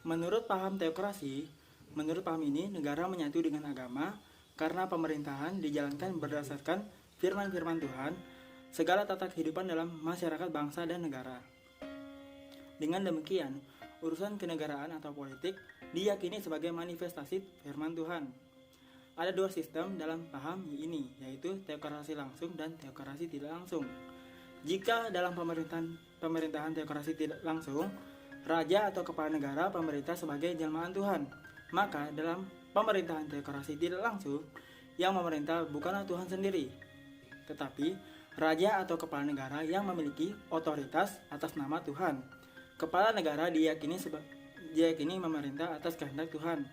Menurut paham teokrasi, menurut paham ini negara menyatu dengan agama karena pemerintahan dijalankan berdasarkan firman-firman Tuhan, segala tata kehidupan dalam masyarakat bangsa dan negara. Dengan demikian, urusan kenegaraan atau politik diyakini sebagai manifestasi firman Tuhan. Ada dua sistem dalam paham ini, yaitu teokrasi langsung dan teokrasi tidak langsung. Jika dalam pemerintahan teokrasi tidak langsung, raja atau kepala negara pemerintah sebagai jelmaan Tuhan. Maka dalam pemerintahan teokrasi tidak langsung, yang memerintah bukanlah Tuhan sendiri, tetapi raja atau kepala negara yang memiliki otoritas atas nama Tuhan. Kepala negara diyakini memerintah atas kehendak Tuhan.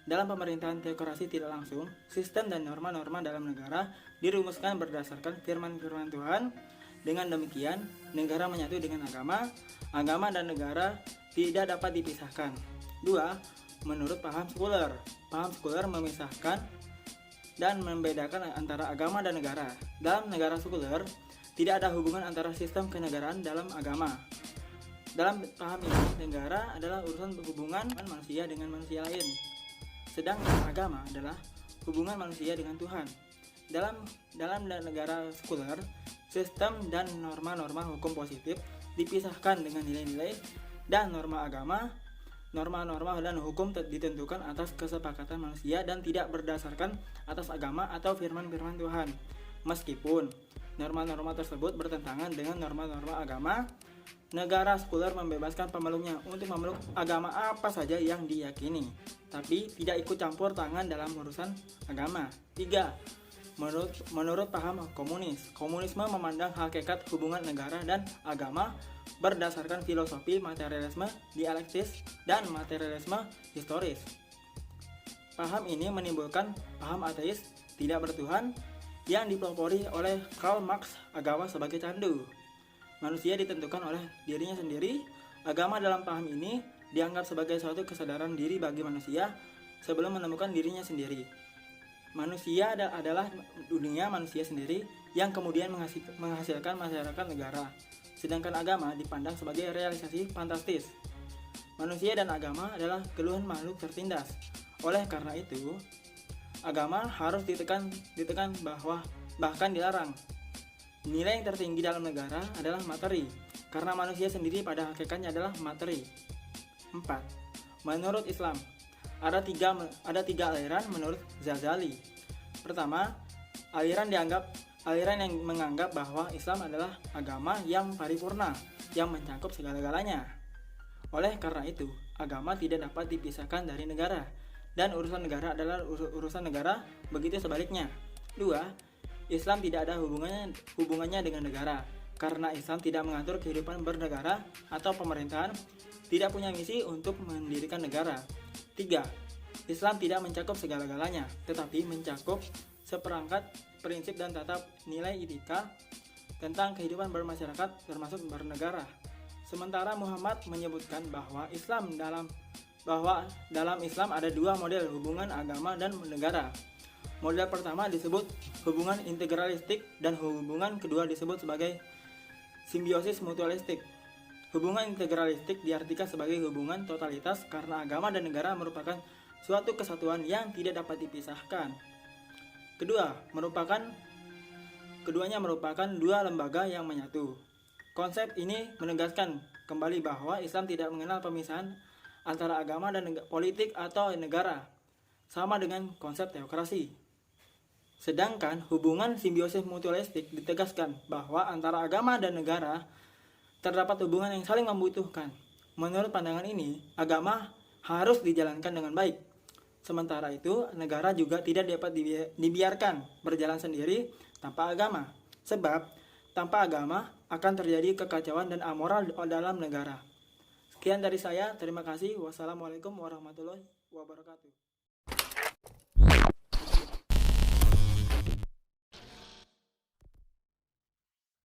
Dalam pemerintahan teokrasi tidak langsung, sistem dan norma-norma dalam negara dirumuskan berdasarkan firman-firman Tuhan. Dengan demikian, negara menyatu dengan agama dan negara tidak dapat dipisahkan. 2. Menurut paham sekuler. Paham sekuler memisahkan dan membedakan antara agama dan negara. Dalam negara sekuler, tidak ada hubungan antara sistem kenegaraan dalam agama. Dalam paham ini, negara adalah urusan hubungan manusia dengan manusia lain. Sedangkan agama adalah hubungan manusia dengan Tuhan. Dalam negara sekuler, sistem dan norma-norma hukum positif dipisahkan dengan nilai-nilai dan norma agama. Norma-norma dan hukum ditentukan atas kesepakatan manusia dan tidak berdasarkan atas agama atau firman-firman Tuhan. Meskipun norma-norma tersebut bertentangan dengan norma-norma agama, negara sekuler membebaskan pemeluknya untuk memeluk agama apa saja yang diyakini, tapi tidak ikut campur tangan dalam urusan agama. 3. Menurut paham komunis, komunisme memandang hakikat hubungan negara dan agama berdasarkan filosofi materialisme dialektis dan materialisme historis. Paham ini menimbulkan paham ateis tidak bertuhan yang dipelopori oleh Karl Marx, agama sebagai candu. Manusia ditentukan oleh dirinya sendiri. Agama dalam paham ini dianggap sebagai suatu kesadaran diri bagi manusia sebelum menemukan dirinya sendiri. Manusia adalah dunia manusia sendiri yang kemudian menghasilkan masyarakat negara. Sedangkan agama dipandang sebagai realisasi fantastis. Manusia dan agama adalah keluhan makhluk tertindas. Oleh karena itu, agama harus ditekan bahkan dilarang. Nilai yang tertinggi dalam negara adalah materi, karena manusia sendiri pada hakikatnya adalah materi. 4. Menurut Islam, ada tiga aliran menurut Ghazali. Pertama, aliran yang menganggap bahwa Islam adalah agama yang paripurna, yang mencakup segala-galanya. Oleh karena itu, agama tidak dapat dipisahkan dari negara, dan urusan negara adalah urusan negara, begitu sebaliknya. 2. Islam tidak ada hubungannya dengan negara, karena Islam tidak mengatur kehidupan bernegara atau pemerintahan, tidak punya misi untuk mendirikan negara. 3. Islam tidak mencakup segala-galanya, tetapi mencakup seperangkat prinsip dan tata nilai etika tentang kehidupan bermasyarakat termasuk bernegara. Sementara Muhammad menyebutkan bahwa dalam Islam ada dua model hubungan agama dan negara. Model pertama disebut hubungan integralistik dan hubungan kedua disebut sebagai simbiosis mutualistik. Hubungan integralistik diartikan sebagai hubungan totalitas karena agama dan negara merupakan suatu kesatuan yang tidak dapat dipisahkan. Keduanya merupakan dua lembaga yang menyatu. Konsep ini menegaskan kembali bahwa Islam tidak mengenal pemisahan antara agama dan politik atau negara, sama dengan konsep teokrasi. Sedangkan hubungan simbiosis mutualistik ditegaskan bahwa antara agama dan negara terdapat hubungan yang saling membutuhkan. Menurut pandangan ini, agama harus dijalankan dengan baik. Sementara itu, negara juga tidak dapat dibiarkan berjalan sendiri tanpa agama. Sebab, tanpa agama akan terjadi kekacauan dan amoral dalam negara. Sekian dari saya, terima kasih. Wassalamualaikum warahmatullahi wabarakatuh.